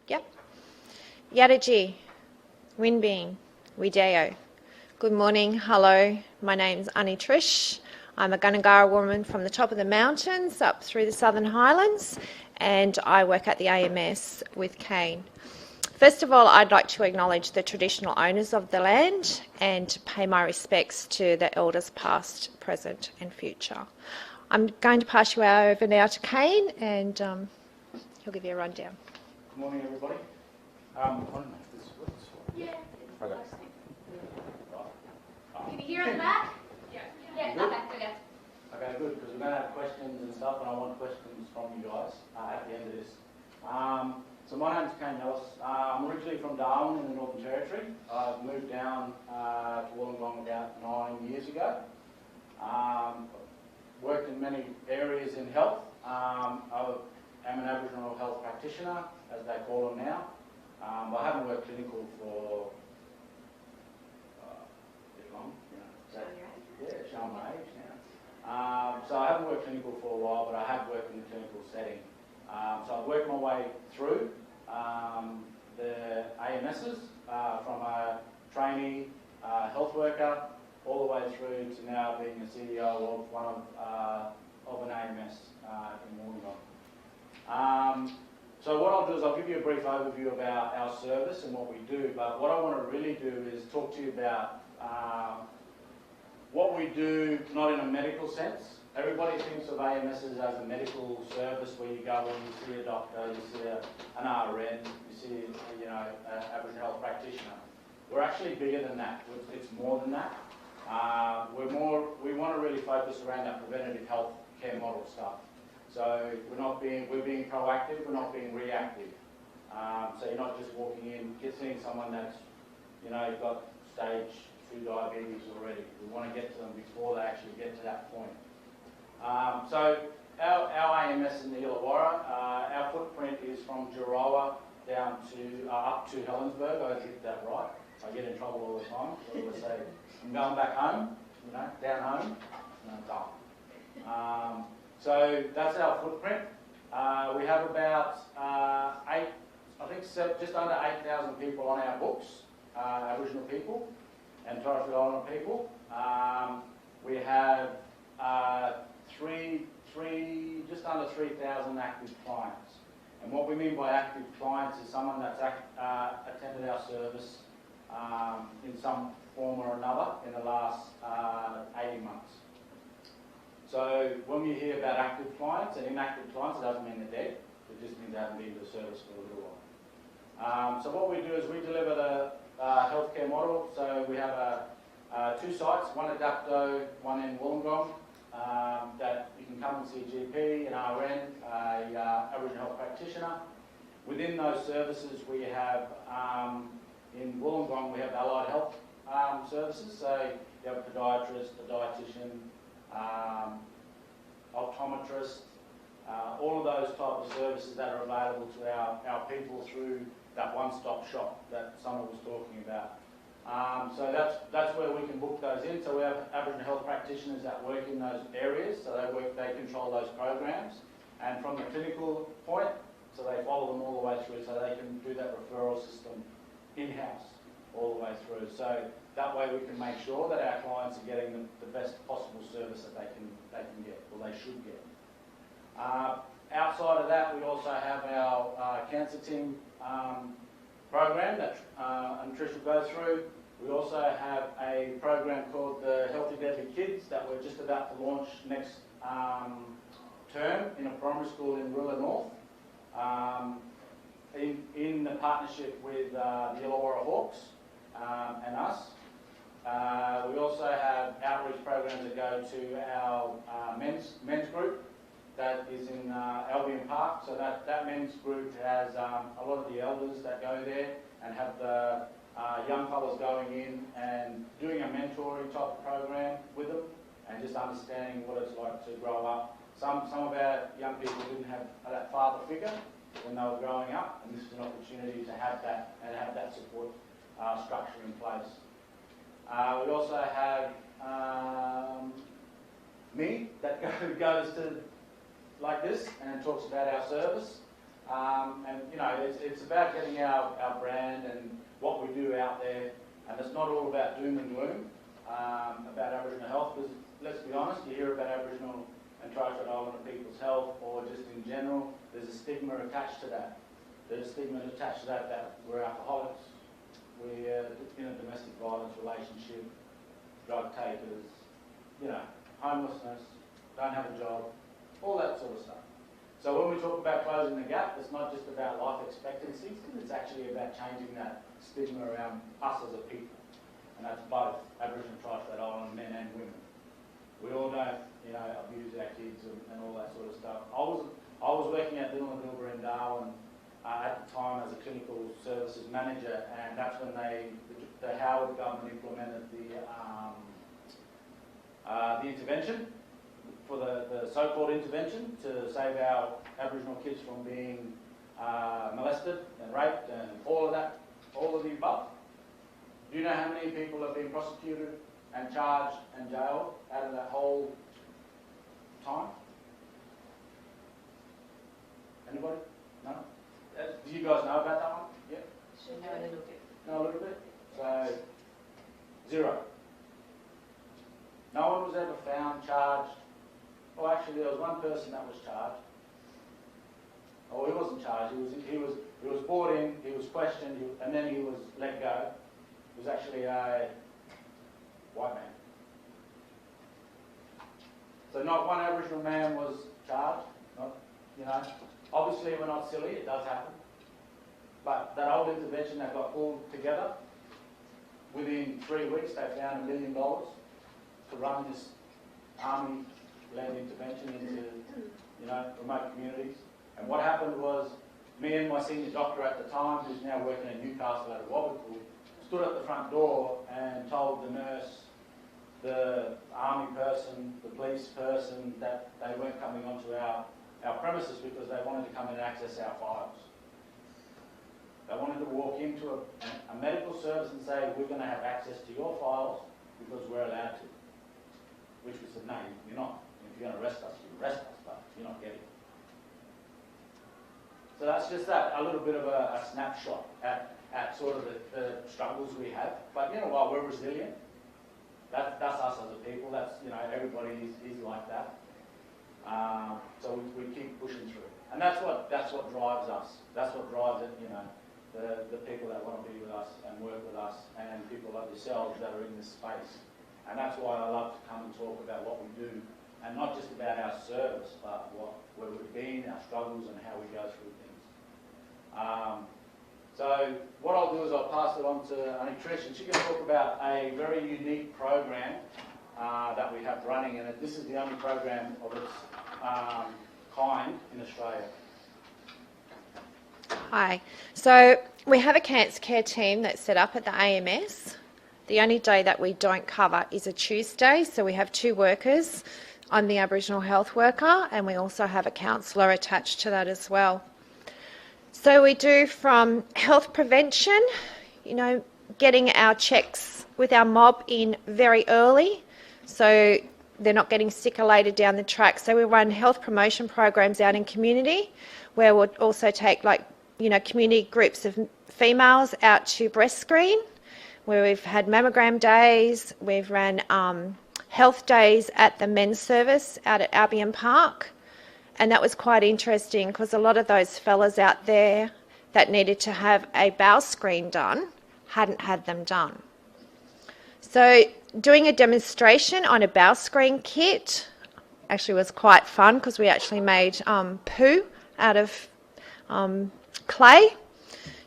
Yep. Yadaji, Winbing, Wideo. Good morning, hello. My name's Annie Trish. I'm a Gunnegarra woman from the top of the mountains up through the Southern Highlands, and I work at the AMS with Kane. First of all, I'd like to acknowledge the traditional owners of the land and pay my respects to the elders past, present and future. I'm going to pass you over now to Kane, and he'll give you a rundown. Good morning, everybody. I don't know if this works. Yeah. Okay. Can you hear in the back? Yeah. Good? Okay, good. Okay, good, because we're going to have questions and stuff, and I want questions from you guys at the end of this. So my name's Kane Ellis. I'm originally from Darwin in the Northern Territory. I've moved down to Wollongong about 9 years ago. Worked in many areas in health. I am an Aboriginal health practitioner, as they call them now. I haven't worked clinical for a bit long, showing my age now. So I haven't worked clinical for a while, but I have worked in the clinical setting. So I've worked my way through the AMSs from a trainee health worker all the way through to now being a CEO of one of an AMS in Wollongong. So what I'll do is I'll give you a brief overview about our service and what we do, but what I want to really do is talk to you about what we do, not in a medical sense. Everybody thinks of AMSs as a medical service where you go and you see a doctor, you see an RN, you see an Aboriginal health practitioner. We're actually bigger than that. It's more than that. We want to really focus around that preventative health care model stuff. So we're being proactive, we're not being reactive. So you're not just walking in, seeing someone that's, got stage 2 diabetes already. We want to get to them before they actually get to that point. So our AMS in the Illawarra, our footprint is from Jorowa down to up to Helensburgh. I get that right. I get in trouble all the time. So I always say, I'm going back home, down home, and I'm done. So that's our footprint. We have about just under 8,000 people on our books, Aboriginal people and Torres Strait Islander people. We have just under 3,000 active clients. And what we mean by active clients is someone that's attended our service in some form or another in the last 80 months. So when we hear about active clients and inactive clients, it doesn't mean they're dead. It just means they haven't been to the service for a little while. So what we do is we deliver the healthcare model. So we have 2 sites, one at Dapto, one in Wollongong, that you can come and see a GP, an RN, Aboriginal health practitioner. Within those services we have, in Wollongong we have allied health services. So you have a podiatrist, a dietitian, optometrist, all of those type of services that are available to our people through that one-stop shop that someone was talking about. So that's where we can book those in. So we have Aboriginal health practitioners that work in those areas, so they control those programs. And from the clinical point, so they follow them all the way through, so they can do that referral system in-house all the way through. So that way we can make sure that our clients are getting the best possible service that they can get, or they should get. Outside of that, we also have our cancer team program that Trish will go through. We also have a program called the Healthy Deadly Kids that we're just about to launch next term in a primary school in Rilla North, in the partnership with the Illawarra Hawks and us. We also have outreach programs that go to our men's group that is in Albion Park. So that men's group has a lot of the elders that go there and have the young fellas going in and doing a mentoring type of program with them and just understanding what it's like to grow up. Some of our young people didn't have that father figure when they were growing up, and this is an opportunity to have that and have that support structure in place. We also have me that goes to like this and talks about our service. And you know, it's about getting our brand and what we do out there, and it's not all about doom and gloom about Aboriginal health, because let's be honest, you hear about Aboriginal and Torres Strait Islander people's health, or just in general, there's a stigma attached to that. There's a stigma attached to that we're alcoholics, we're in a domestic violence relationship, drug takers, you know, homelessness, don't have a job, all that sort of stuff. So when we talk about closing the gap, it's not just about life expectancies, it's actually about changing that stigma around us as a people. And that's both Aboriginal and Torres Strait Islander men and women. We all don't, you know, abuse our kids and all that sort of stuff. I was working at Dillon Bilber in Darwin at the time as a clinical services manager, and that's when the Howard government implemented the intervention, for the so-called intervention to save our Aboriginal kids from being molested and raped and all of that, all of the above. Do you know how many people have been prosecuted and charged and jailed out of that whole time? Anybody? No? Do you guys know about that one? Yeah? Know a little bit. Know a little bit? So, 0. No one was ever found, charged. Well, actually, there was one person that was charged. Oh, he wasn't charged. He was brought in. He was questioned, and then he was let go. He was actually a white man. So not one Aboriginal man was charged. Not, you know, obviously we're not silly. It does happen. But that old intervention that got pulled together, within 3 weeks they found $1 million to run this army-led intervention into, you know, remote communities. And what happened was, me and my senior doctor at the time, who's now working in Newcastle at a Wobble, stood at the front door and told the nurse, the army person, the police person, that they weren't coming onto our premises because they wanted to come in and access our files. They wanted to walk into a medical service and say, we're going to have access to your files because we're allowed to. Which we said, no, you're not. If you're going to arrest us, you arrest us, but you're not getting it. So that's just a little bit of a snapshot at sort of the struggles we have. But you know what, we're resilient. That's us as a people. That's, you know, everybody is like that. So we keep pushing through. And that's what drives us. That's what drives it, you know, the people that want to be with us and work with us, and people like yourselves that are in this space. And that's why I love to come and talk about what we do, and not just about our service, but where we've been, our struggles, and how we go through things. So what I'll do is I'll pass it on to Auntie Trish, and she can talk about a very unique program that we have running, and this is the only program of its kind in Australia. Hi. So we have a cancer care team that's set up at the AMS. The only day that we don't cover is a Tuesday, so we have 2 workers. I'm the Aboriginal health worker, and we also have a counsellor attached to that as well. So we do from health prevention, you know, getting our checks with our mob in very early, so they're not getting sicker later down the track. So we run health promotion programs out in community, where we'll also take, like, you know, community groups of females out to breast screen, where we've had mammogram days, we've ran health days at the men's service out at Albion Park. And that was quite interesting because a lot of those fellas out there that needed to have a bowel screen done hadn't had them done. So doing a demonstration on a bowel screen kit actually was quite fun because we actually made poo out of clay.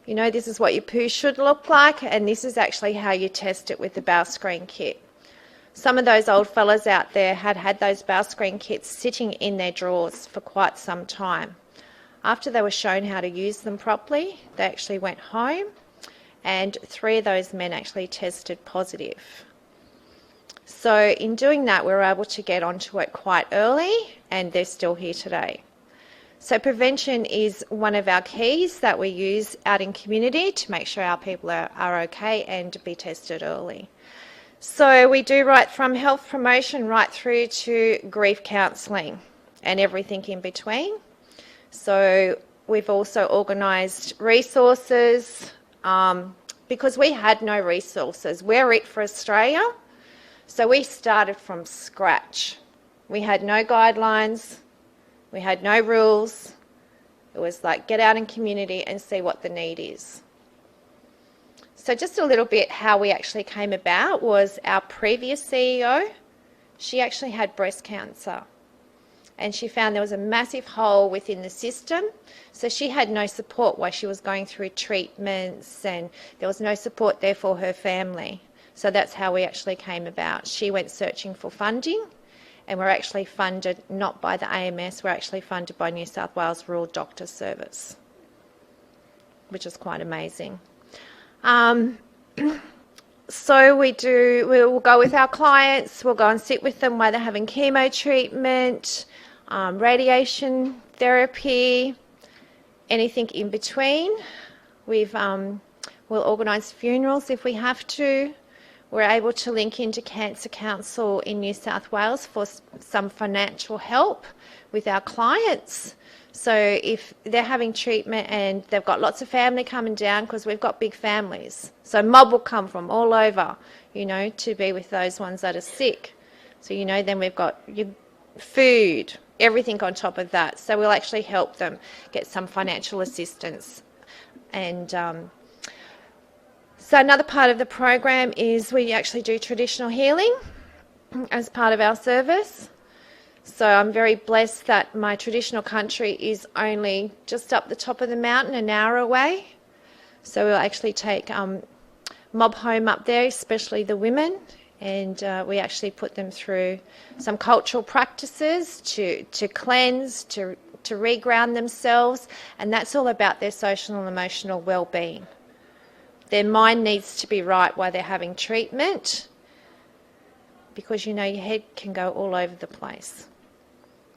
You know, this is what your poo should look like, and this is actually how you test it with the bowel screen kit. Some of those old fellas out there had those bowel screen kits sitting in their drawers for quite some time. After they were shown how to use them properly, they actually went home, and 3 of those men actually tested positive. So in doing that, we were able to get onto it quite early, and they're still here today. So prevention is one of our keys that we use out in community to make sure our people are okay and to be tested early. So we do right from health promotion right through to grief counselling and everything in between. So we've also organised resources because we had no resources. We're it for Australia, so we started from scratch. We had no guidelines, we had no rules. It was like get out in community and see what the need is. So just a little bit how we actually came about was our previous CEO, she actually had breast cancer. And she found there was a massive hole within the system. So she had no support while she was going through treatments, and there was no support there for her family. So that's how we actually came about. She went searching for funding, and we're actually funded not by the AMS, we're actually funded by New South Wales Rural Doctor Service, which is quite amazing. So we'll go with our clients, we'll go and sit with them while they're having chemo treatment, radiation therapy, anything in between. We'll organise funerals if we have to. We're able to link into Cancer Council in New South Wales for some financial help with our clients. So if they're having treatment and they've got lots of family coming down, because we've got big families, so mob will come from all over, to be with those ones that are sick. So, then we've got your food, everything on top of that. So we'll actually help them get some financial assistance. And so another part of the program is we actually do traditional healing as part of our service. So I'm very blessed that my traditional country is only just up the top of the mountain, an hour away. So we'll actually take mob home up there, especially the women, and we actually put them through some cultural practices to cleanse, to reground themselves, and that's all about their social and emotional well-being. Their mind needs to be right while they're having treatment, because your head can go all over the place.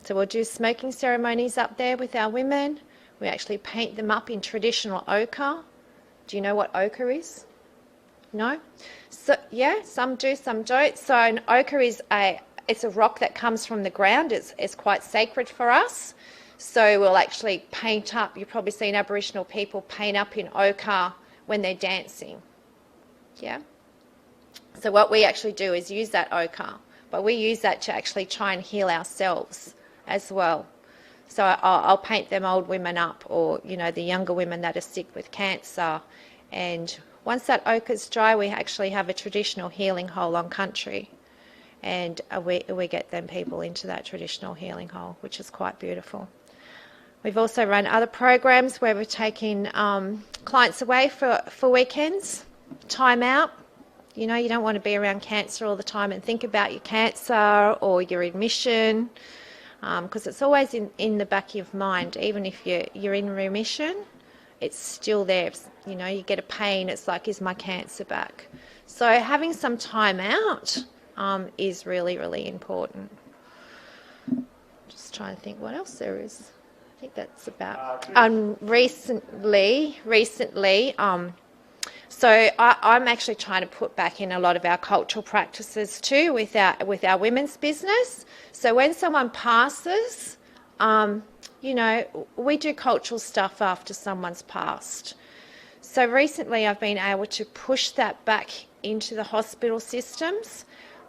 So we'll do smoking ceremonies up there with our women. We actually paint them up in traditional ochre. Do you know what ochre is? No? So yeah, some do, some don't. So an ochre is it's a rock that comes from the ground. It's quite sacred for us. So we'll actually paint up. You've probably seen Aboriginal people paint up in ochre when they're dancing. Yeah? So what we actually do is use that ochre, but we use that to actually try and heal ourselves as well. So I'll paint them old women up, or the younger women that are sick with cancer, and once that ochre's dry, we actually have a traditional healing hole on country, and we get them people into that traditional healing hole, which is quite beautiful. We've also run other programs where we're taking clients away for weekends, time out. You don't want to be around cancer all the time and think about your cancer or your admission, because it's always in the back of your mind. Even if you're in remission, it's still there. You get a pain, it's like, is my cancer back? So having some time out is really, really important. Just trying to think what else there is. I think that's about recently. So I'm actually trying to put back in a lot of our cultural practices too with our women's business. So when someone passes, we do cultural stuff after someone's passed. So recently I've been able to push that back into the hospital systems,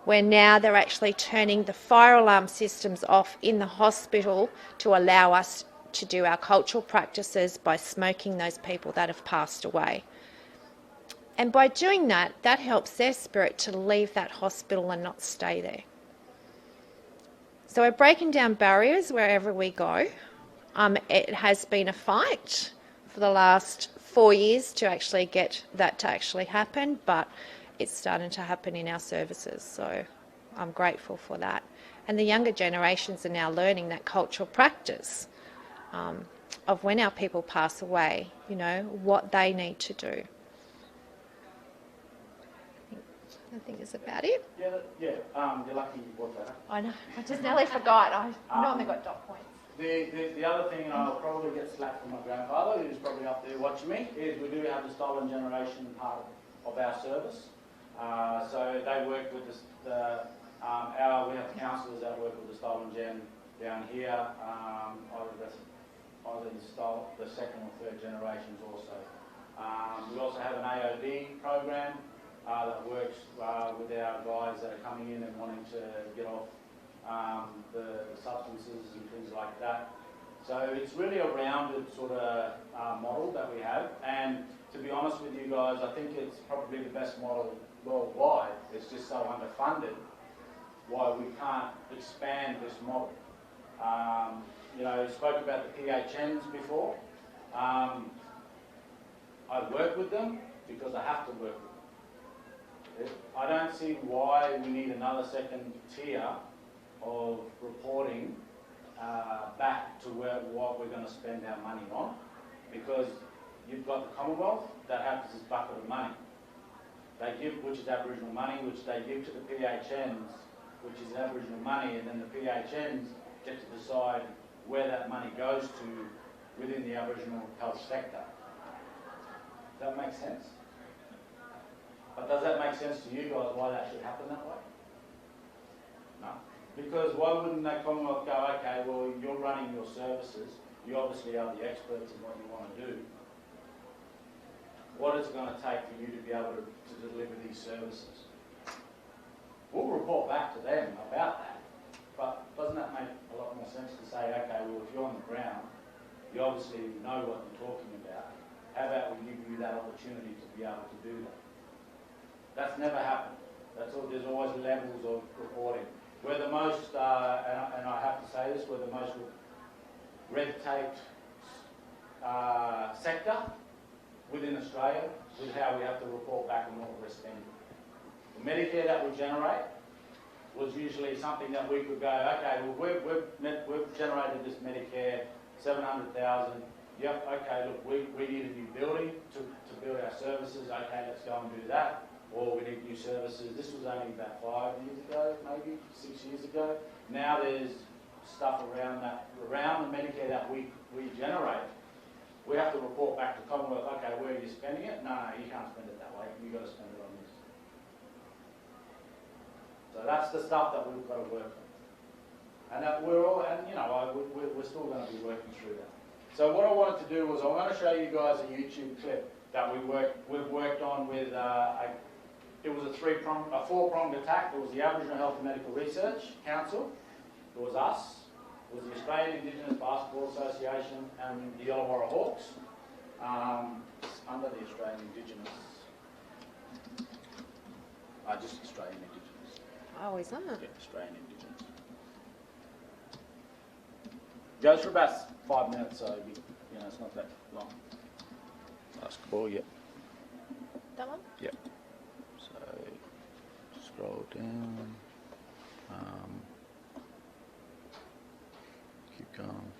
where now they're actually turning the fire alarm systems off in the hospital to allow us to do our cultural practices by smoking those people that have passed away. And by doing that, that helps their spirit to leave that hospital and not stay there. So we're breaking down barriers wherever we go. It has been a fight for the last 4 years to actually get that to actually happen, but it's starting to happen in our services, so I'm grateful for that. And the younger generations are now learning that cultural practice of when our people pass away, what they need to do. I think that's about it. Yeah. You're lucky you brought that up. I know. I just nearly forgot. I normally got dot points. The other thing, and I'll probably get slack from my grandfather, who's probably up there watching me, is we do have the stolen generation part of our service. So they work with we have counsellors that work with the stolen gen down here. I the second or third generations also. We also have an AOD program that works with our guys that are coming in and wanting to get off the substances and things like that. So it's really a rounded sort of model that we have, and to be honest with you guys, I think it's probably the best model worldwide. It's just so underfunded why we can't expand this model. You know, spoke about the PHNs before. I work with them because I have to work with them. I don't see why we need another second tier of reporting back to what we're going to spend our money on, because you've got the Commonwealth that has this bucket of money. They give, which is Aboriginal money, which they give to the PHNs, which is Aboriginal money, and then the PHNs get to decide where that money goes to within the Aboriginal health sector. Does that make sense? But does that make sense to you guys why that should happen that way? No. Because why wouldn't that Commonwealth go, okay, well, you're running your services, you obviously are the experts in what you want to do. What is it going to take for you to be able to deliver these services? We'll report back to them about that, but doesn't that make a lot more sense to say, okay, well, if you're on the ground, you obviously know what you're talking about. How about we give you that opportunity to be able to do that? That's never happened. There's always levels of reporting. We're the most, and I have to say this, we're the most red-taped sector within Australia with how we have to report back on what we're spending. The Medicare that we generate was usually something that we could go, okay, well, we've generated this Medicare, 700,000. Yep, okay, look, we need a new building to build our services. Okay, let's go and do that. Or we need new services. This was only about 5 years ago, maybe 6 years ago. Now there's stuff around the Medicare that we generate. We have to report back to Commonwealth, okay, where are you spending it? No, you can't spend it that way. You've got to spend it on this. So that's the stuff that we've got to work on. And we're still going to be working through that. So what I wanted to do was I want to show you guys a YouTube clip that we've worked on with it was a four-pronged attack. It was the Aboriginal Health and Medical Research Council, it was us, it was the Australian Indigenous Basketball Association and the Illawarra Hawks, under the Australian Indigenous, just Australian Indigenous. Oh, is that? Yeah, Australian Indigenous. Goes for about 5 minutes, so it's not that long. Basketball, yeah. That one? Yeah. So scroll down. Keep going.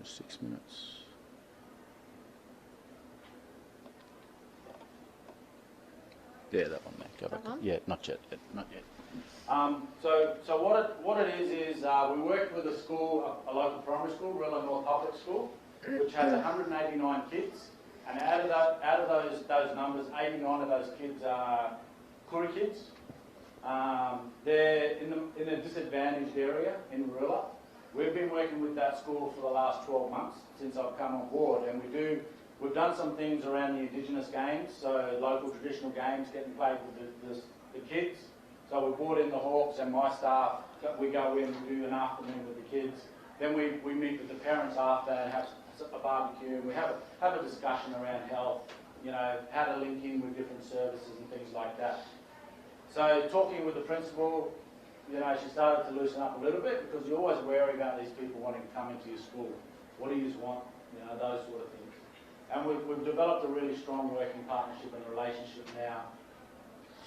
6 minutes. Yeah, that one there. Go back. Yeah, not yet. Not yet. So what it is we worked with a school, a local primary school, Rilla North Public School, which has 189 kids, and out of those numbers, 89 of those kids are Koori kids. They're in a disadvantaged area in Rilla. We've been working with that school for the last 12 months since I've come on board, and we've done some things around the Indigenous games, so local traditional games getting played with the kids. So we brought in the Hawks and my staff, we go in and do an afternoon with the kids. Then we meet with the parents after and have a barbecue, and we have a discussion around health, how to link in with different services and things like that. So talking with the principal, she started to loosen up a little bit, because you're always wary about these people wanting to come into your school. What do you want? Those sort of things. And we've developed a really strong working partnership and relationship now.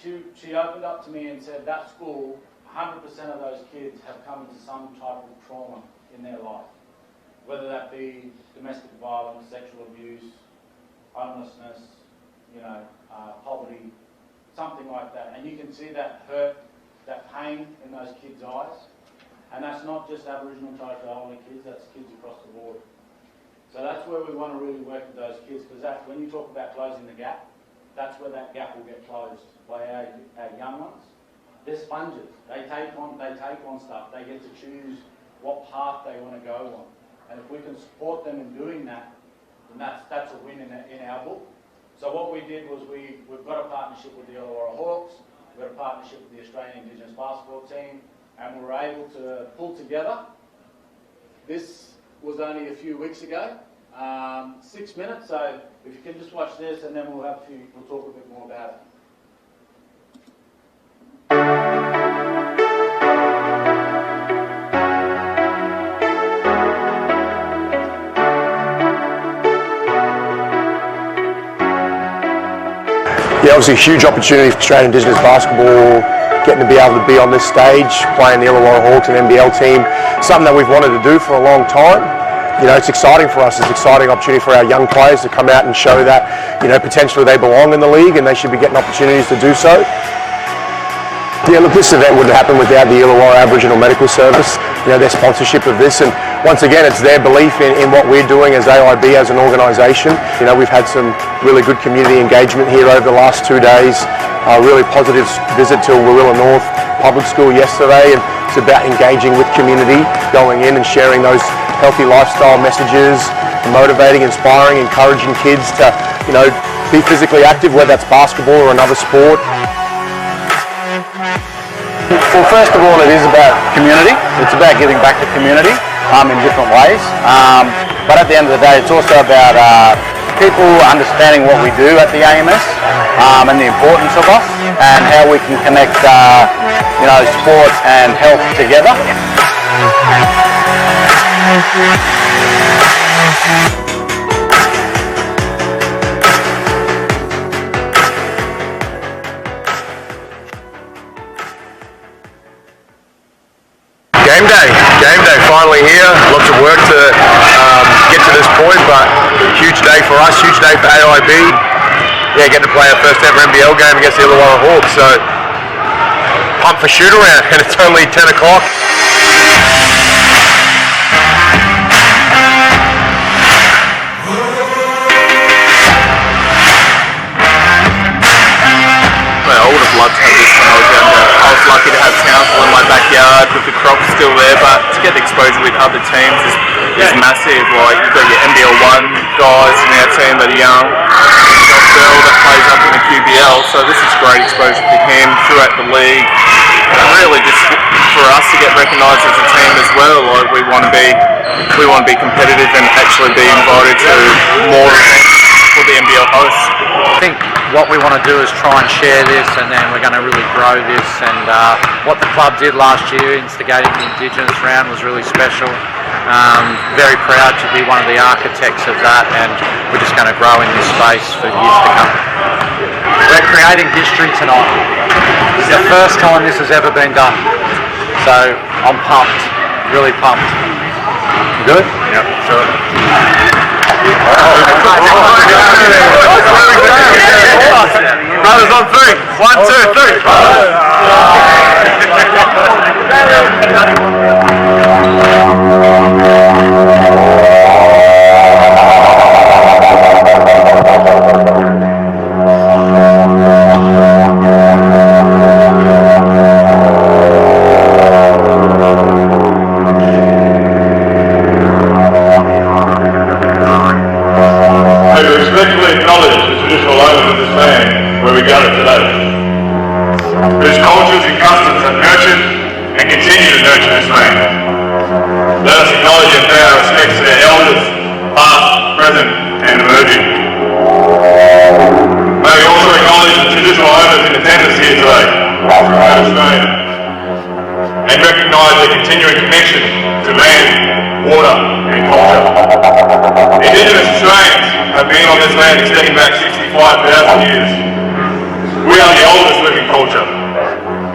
She opened up to me and said that school, 100% of those kids have come into some type of trauma in their life, whether that be domestic violence, sexual abuse, homelessness, poverty, something like that. And you can see that hurt, that pain in those kids' eyes. And that's not just Aboriginal and Torres Strait Islander kids, that's kids across the board. So that's where we want to really work with those kids, because when you talk about closing the gap, that's where that gap will get closed by our young ones. They're sponges. They take on stuff. They get to choose what path they want to go on. And if we can support them in doing that, then that's a win in our book. So what we did was we've got a partnership with the Illawarra Hawks, we've got a partnership with the Australian Indigenous basketball team, and we were able to pull together. This was only a few weeks ago, 6 minutes, so if you can just watch this and then we'll talk a bit more about it. Yeah, it was a huge opportunity for Australian Indigenous basketball, getting to be able to be on this stage, playing the Illawarra Hawks and NBL team, something that we've wanted to do for a long time. You know, it's exciting for us. It's an exciting opportunity for our young players to come out and show that, you know, potentially they belong in the league and they should be getting opportunities to do so. Yeah, look, this event wouldn't happen without the Illawarra Aboriginal Medical Service, you know, their sponsorship of this, and once again, it's their belief in what we're doing as AIB as an organisation. You know, we've had some really good community engagement here over the last 2 days, a really positive visit to Warilla North Public School yesterday, and it's about engaging with community, going in and sharing those healthy lifestyle messages, motivating, inspiring, encouraging kids to, you know, be physically active, whether that's basketball or another sport. Well, first of all, it is about community. It's about giving back to community in different ways. But at the end of the day, it's also about people understanding what we do at the AMS and the importance of us and how we can connect, you know, sport and health together. Game day finally here. Lots of work to get to this point, but huge day for us, huge day for AIB. Yeah, getting to play our first ever NBL game against the Illawarra Hawks, so pumped for shoot around, and it's only 10 o'clock. I would have loved to have this when I was younger. I was lucky to have Townsville in my backyard with the crops still there, but to get the exposure with other teams is massive. Like, you've got your NBL1 guys in our team that are young, you've got Bill that plays up in the QBL, so this is great exposure for him throughout the league. And really just for us to get recognised as a team as well, like we want to be competitive and actually be invited to more events for the NBL hosts. I think what we want to do is try and share this, and then we're going to really grow this. And what the club did last year, instigating the Indigenous round, was really special. Very proud to be one of the architects of that, and we're just going to grow in this space for years to come. We're creating history tonight. It's the first time this has ever been done. So I'm pumped, really pumped. You good? Yep, sure. Brothers on three. 1, 2, where we gather today, whose cultures and customs have nurtured and continue to nurture this land. Let us acknowledge and pay our respects to their elders, past, present, and emerging. May we also acknowledge the traditional owners in attendance here today from Australia, and recognise their continuing connection to land, water, and culture. Indigenous Australians have been on this land extending back 65,000 years. We are the oldest living culture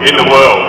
in the world.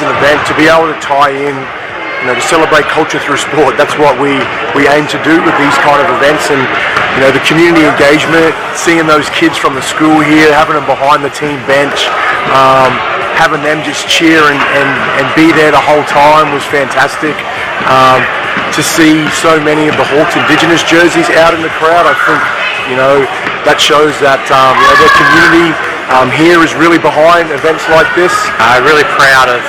an event, to be able to tie in, you know, to celebrate culture through sport. That's what we aim to do with these kind of events, and you know, the community engagement, seeing those kids from the school here, having them behind the team bench, having them just cheer and be there the whole time was fantastic. To see so many of the Hawks Indigenous jerseys out in the crowd, I think, you know, that shows that you know, their community here is really behind events like this. Really proud of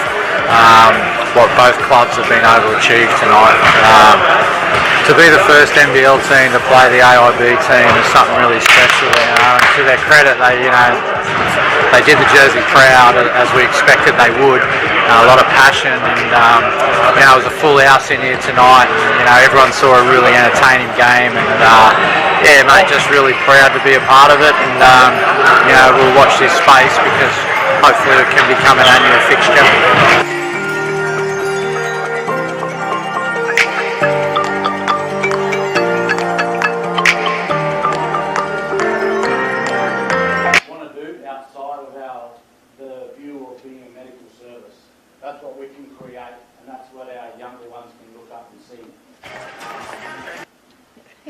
what both clubs have been able to achieve tonight. To be the first NBL team to play the AIB team is something really special. And to their credit, they did the jersey proud as we expected they would. A lot of passion, and you know, it was a full house in here tonight. And, you know, everyone saw a really entertaining game, and yeah, mate, just really proud to be a part of it. And you know, we'll watch this space because hopefully it can become an annual fixture. That's what we can create, and that's what our younger ones can look up and see.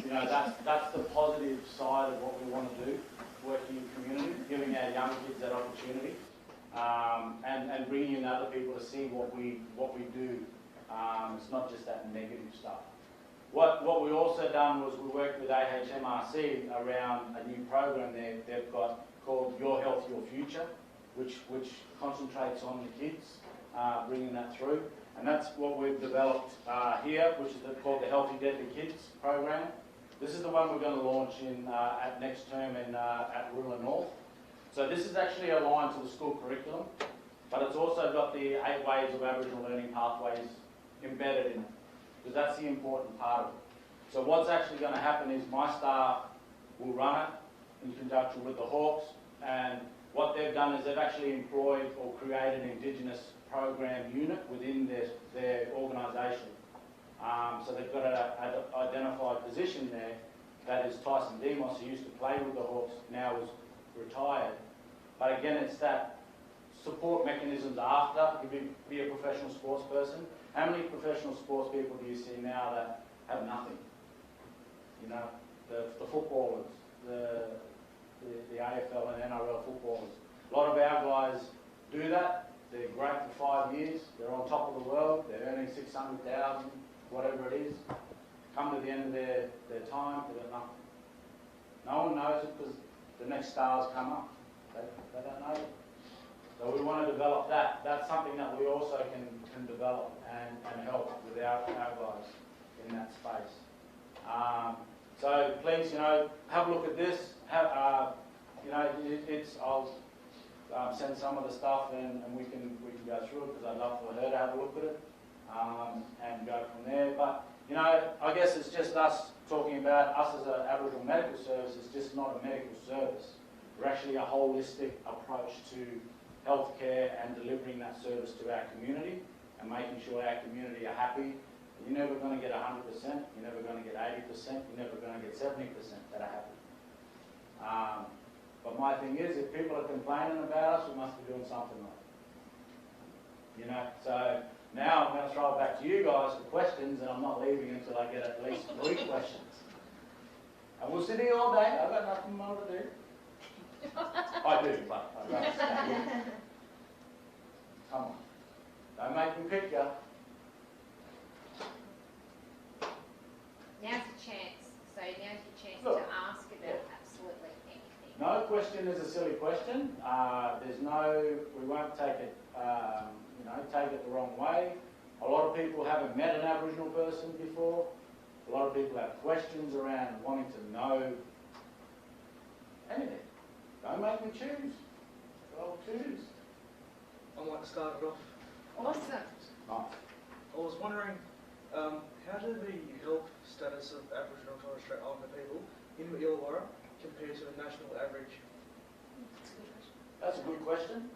You know, that's the positive side of what we want to do, working in community, giving our young kids that opportunity, and bringing in other people to see what we do. It's not just that negative stuff. What we also done was we worked with HMRC around a new program they've got called Your Health, Your Future, which concentrates on the kids. Bringing that through, and that's what we've developed here, which is called the Healthy Deadly Kids program. This is the one we're going to launch in at next term at Rural North. So this is actually aligned to the school curriculum, but it's also got the 8 ways of Aboriginal learning pathways embedded in it, because that's the important part of it. So what's actually going to happen is my staff will run it in conjunction with the Hawks, and what they've done is they've actually employed or created an Indigenous program unit within their organisation. So they've got an identified position there. That is Tyson Demos, who used to play with the Hawks, now is retired. But again, it's that support mechanisms after you be a professional sports person. How many professional sports people do you see now that have nothing? You know, the footballers, the AFL and NRL footballers. A lot of our guys do that. They're great for 5 years. They're on top of the world. They're earning 600,000, whatever it is. Come to the end of their time, they've got nothing. No one knows it because the next stars come up. They don't know it. So we want to develop that. That's something that we also can develop and help with our guys in that space. So please, you know, have a look at this. You know, I'll send some of the stuff and we can go through it, because I'd love for her to have a look at it and go from there. But you know, I guess it's just us talking about us as an Aboriginal medical service. It's just not a medical service. We're actually a holistic approach to healthcare and delivering that service to our community and making sure our community are happy. You're never going to get 100%. You're never going to get 80%. You're never going to get 70% that are happy. But my thing is, if people are complaining about us, we must be doing something right. You know, so now I'm going to throw it back to you guys for questions, and I'm not leaving until I get at least 3 questions. And we'll sit here all day. I've got nothing more to do. I do, but I'd rather stay here. Come on. Don't make me pick you. Now's your chance. So now's your chance Look, to ask about absolutely anything. No question is a silly question. There's no, we won't take it, you know, take it the wrong way. A lot of people haven't met an Aboriginal person before. A lot of people have questions around wanting to know anything. Don't make me choose. I'll choose. I might start it off. Awesome. Nice. I was wondering, how do the health status of Aboriginal and Torres Strait Islander people in the Illawarra compare to the national average? That's a good question.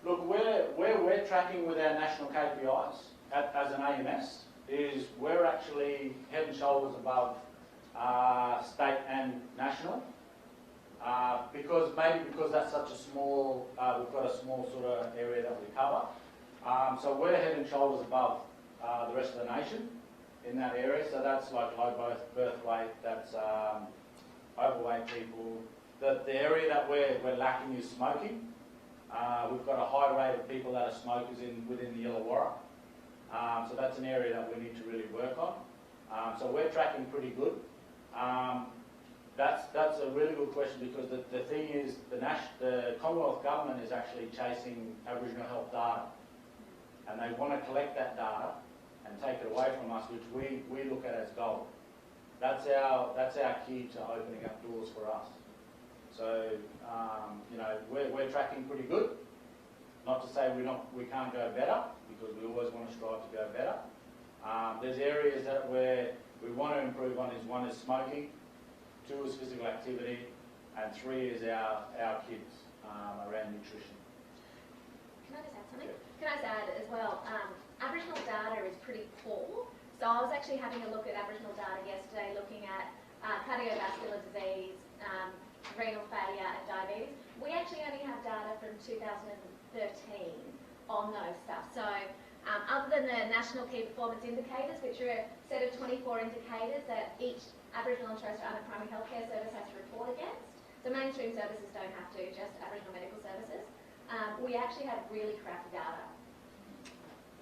Look, where we're tracking with our national KPIs as an AMS is we're actually head and shoulders above state and national. Because that's such a small, we've got a small sort of area that we cover. So we're head and shoulders above the rest of the nation in that area. So that's like low birth weight, that's overweight people. The area that we're lacking is smoking. We've got a high rate of people that are smokers within the Illawarra. So that's an area that we need to really work on. So we're tracking pretty good. That's a really good question, because the thing is the Commonwealth Government is actually chasing Aboriginal health data, and they want to collect that data and take it away from us, which we look at as gold. That's our key to opening up doors for us. So you know, we're tracking pretty good. Not to say we can't go better, because we always want to strive to go better. There's areas that we want to improve on. One is smoking, 2 is physical activity, and 3 is our kids around nutrition. Can I just add something? Yeah. Can I just add as well, Aboriginal data is pretty poor. So I was actually having a look at Aboriginal data yesterday, looking at cardiovascular disease, renal failure and diabetes. We actually only have data from 2013 on those stuff. So other than the National Key Performance Indicators, which are a set of 24 indicators that each Aboriginal and Torres Strait Islander primary healthcare service has to report against. So mainstream services don't have to, just Aboriginal medical services. We actually have really crappy data.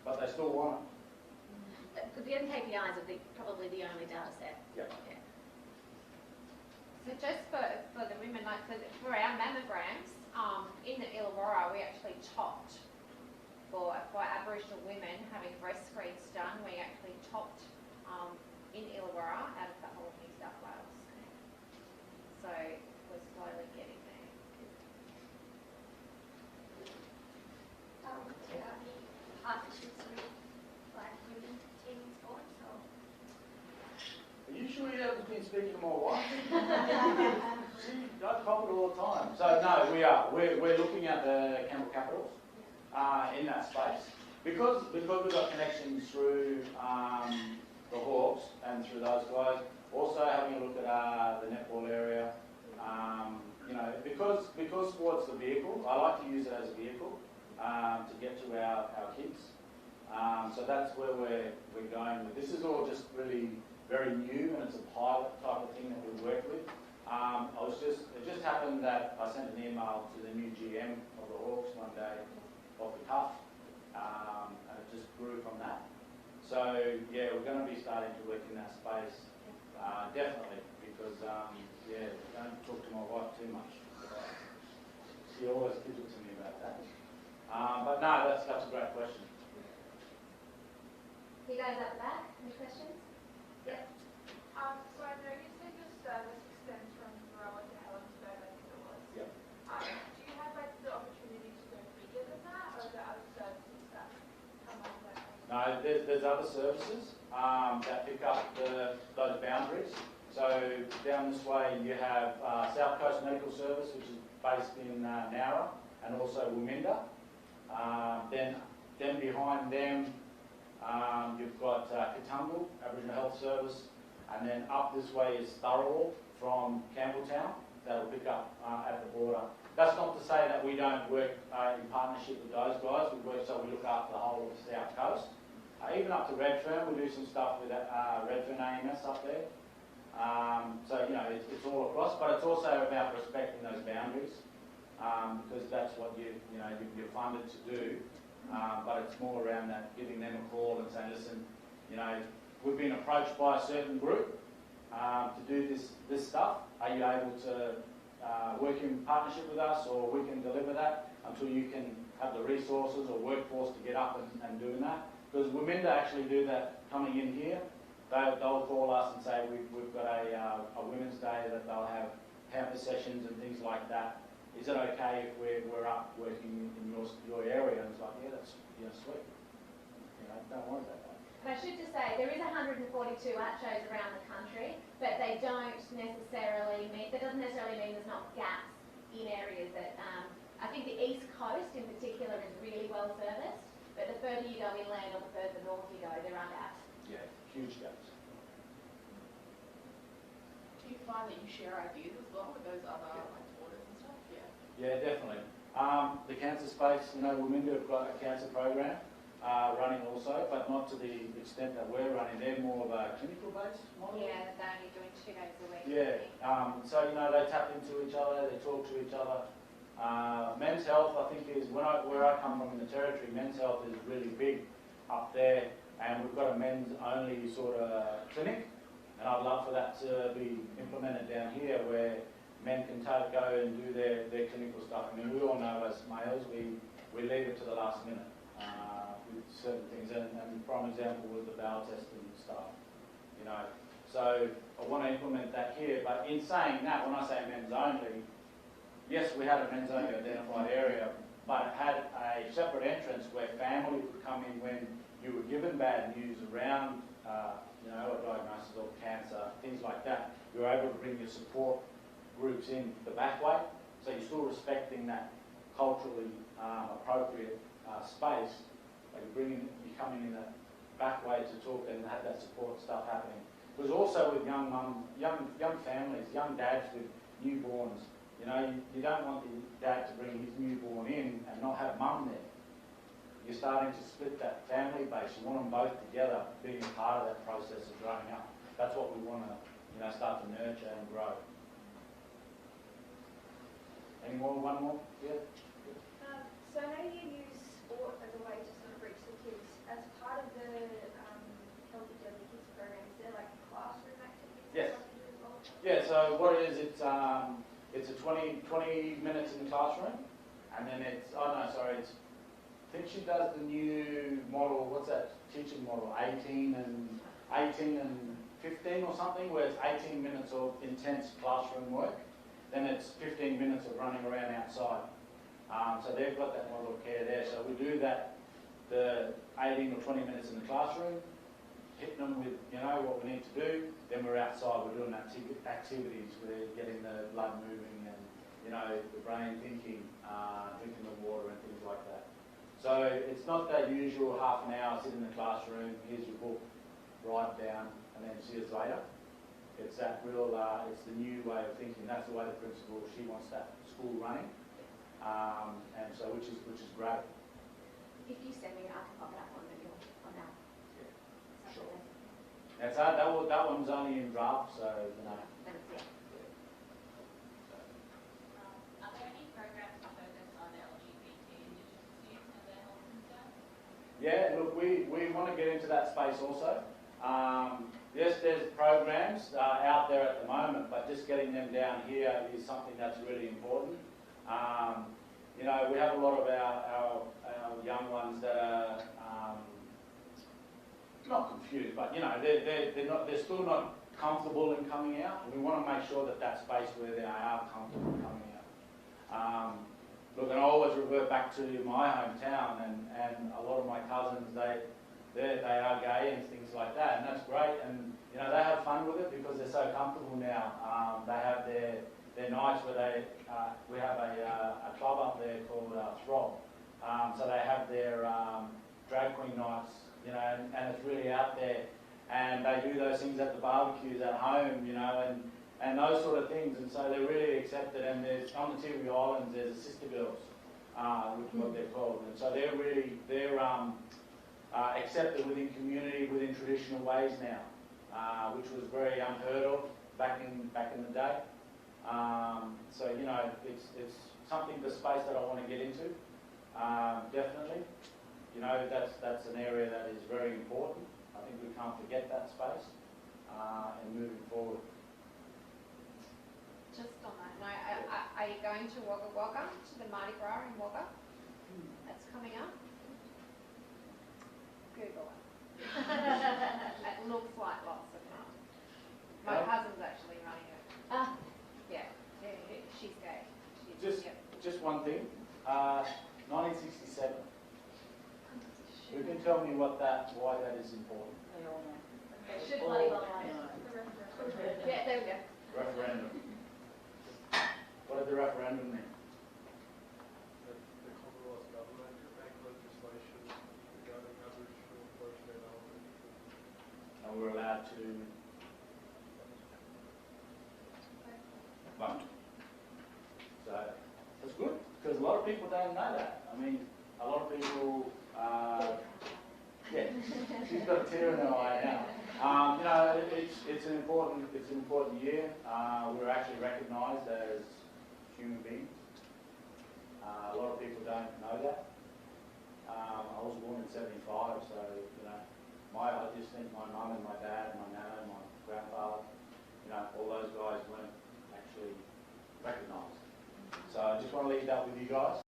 But they still want it. The MKPIs are probably the only data set. Yeah. Yeah. So just for the women, like for our mammograms, in the Illawarra, we actually topped for Aboriginal women having breast screens done. We actually topped in Illawarra out of the whole of New South Wales. So we're slowly getting there. There are any partnerships with Black women team in sport, so. Are you sure you haven't been speaking to my wife? See, I cop it all the time. So no, we are. We're looking at the Campbell Capitals in that space, because we've got connections through the Hawks and through those guys. Also having a look at the netball area. You know, because sport's the vehicle. I like to use it as a vehicle to get to our kids. So that's where we're going with. This is all just really very new, and it's a pilot type of thing that we work with. It just happened that I sent an email to the new GM of the Hawks one day off the cuff, and it just grew from that. So yeah, we're going to be starting to work in that space, definitely, because yeah, don't talk to my wife too much. She always gives it to me about that. But no, that's a great question. You guys at the back, any questions? Yeah. So I noticed that your service extends from Rowan to Helensburgh, I think it was. Yep. Do you have like the opportunity to go bigger than that, or are there other services that come on that? No, there's other services that pick up those boundaries. So down this way you have South Coast Medical Service, which is based in Nowra, and also Wominda. Then behind them you've got Katungal, Aboriginal Health Service, and then up this way is Thurrock from Campbelltown that will pick up at the border. That's not to say that we don't work in partnership with those guys. We work so we look after the whole of the South Coast. Even up to Redfern, we do some stuff with Redfern AMS up there. So, you know, it's all across, but it's also about respecting those boundaries, because that's what you're funded to do. But it's more around that, giving them a call and saying, listen, you know, we've been approached by a certain group to do this stuff. Are you able to work in partnership with us, or we can deliver that until you can have the resources or workforce to get up and doing that? Because Wominda actually do that coming in here. They'll call us and say we've got a Women's Day that they'll have pamper sessions and things like that. Is it okay if we're up working in your area? And it's like, yeah, that's sweet. You know, don't worry about that. And I should just say, there is 142 art shows around the country, but they don't necessarily mean, that doesn't necessarily mean there's not gaps in areas that, I think the East Coast in particular is really well serviced, but the further you go inland or the further north you go, there are gaps. Yeah, huge gaps. Do you find that you share ideas as well with those other like orders and stuff? Yeah. Yeah, definitely. The cancer space, Women have got a cancer program running also, but not to the extent that we're running. They're more of a clinical-based model. Yeah, they're only doing 2 days a week. Yeah, so they tap into each other, they talk to each other. Men's health, I think, is where I come from in the territory. Men's health is really big up there, and we've got a men's-only sort of clinic, and I'd love for that to be implemented down here, where men can go and do their clinical stuff. I mean, we all know as males, we leave it to the last minute with certain things, and prime example was the bowel testing stuff, So I want to implement that here, but in saying that, when I say men's only, yes, we had a men's only identified area, but it had a separate entrance where family could come in when you were given bad news around, a diagnosis of cancer, things like that. You were able to bring your support groups in the back way, so you're still respecting that culturally appropriate space, but you're coming in the back way to talk and have that support stuff happening. It was also with young families, young dads with newborns. You don't want the dad to bring his newborn in and not have mum there. You're starting to split that family base. You want them both together, being a part of that process of growing up. That's what we want to, start to nurture and grow. Any more? One more? Yeah. So I know you use sport as a way to sort of reach the kids. As part of the Healthy Deadly Kids program, is there like classroom activities? Yes. That you do as well? Yeah. So what it is, it's a 20 minutes in the classroom, and then it's I think she does the new model. What's that teaching model? 18 and 15 or something, where it's 18 minutes of intense classroom work. Then it's 15 minutes of running around outside. So they've got that model of care there. So we do that, the 18 or 20 minutes in the classroom, hitting them with, what we need to do. Then we're outside, we're doing activities. We're getting the blood moving and, the brain thinking, drinking the water and things like that. So it's not that usual half an hour, sit in the classroom, here's your book, write down, and then see us later. It's that real, it's the new way of thinking. That's the way the principal, she wants that school running, and so which is great. If you send me, I can pop it up on that. Yeah. Sure. That's that one's only in draft, so Then it's, yeah. Are there any programs to focus on LGBT Indigenous students and their health concerns? Yeah, look, we want to get into that space also. Yes, there's programs out there at the moment, but just getting them down here is something that's really important. We have a lot of our young ones that are not confused, but they're still not comfortable in coming out. We want to make sure that space where they are comfortable coming out. Look, and I always revert back to my hometown, and a lot of my cousins, they are gay and things like that, and that's great. And they have fun with it because they're so comfortable now. They have their nights where we have a club up there called Throb. So they have their drag queen nights, and it's really out there. And they do those things at the barbecues at home, and those sort of things. And so they're really accepted. And there's on the Tiwi Islands, there's the Sister Girls, which is what they're called. And so they're accepted within community, within traditional ways now, which was very unheard of back in the day. So it's something, the space that I want to get into. Definitely, that's an area that is very important. I think we can't forget that space and moving forward. Just on that note, are you going to Wagga Wagga, to the Mardi Gras in Wagga? That's coming up. Google it. It looks like lots of fun. My cousin's actually running it. Yeah, she's gay. Just one thing. 1967. Who can tell me why that is important? It should bloody well lie. Yeah, there we go. Referendum. What did the referendum mean? The Commonwealth Government could make legislation regarding Aboriginal and Torres Strait Islander people. And we're allowed to vote. So that's good, because a lot of people don't know that. I mean, a lot of people, yeah, she's got a tear in her eye now. You know, it's an important year. We're actually recognised as human beings. A lot of people don't know that. I was born in '75, so you know, I just think my mum and my dad, my nana, my grandfather, you know, all those guys weren't actually recognised. So I just want to leave that with you guys.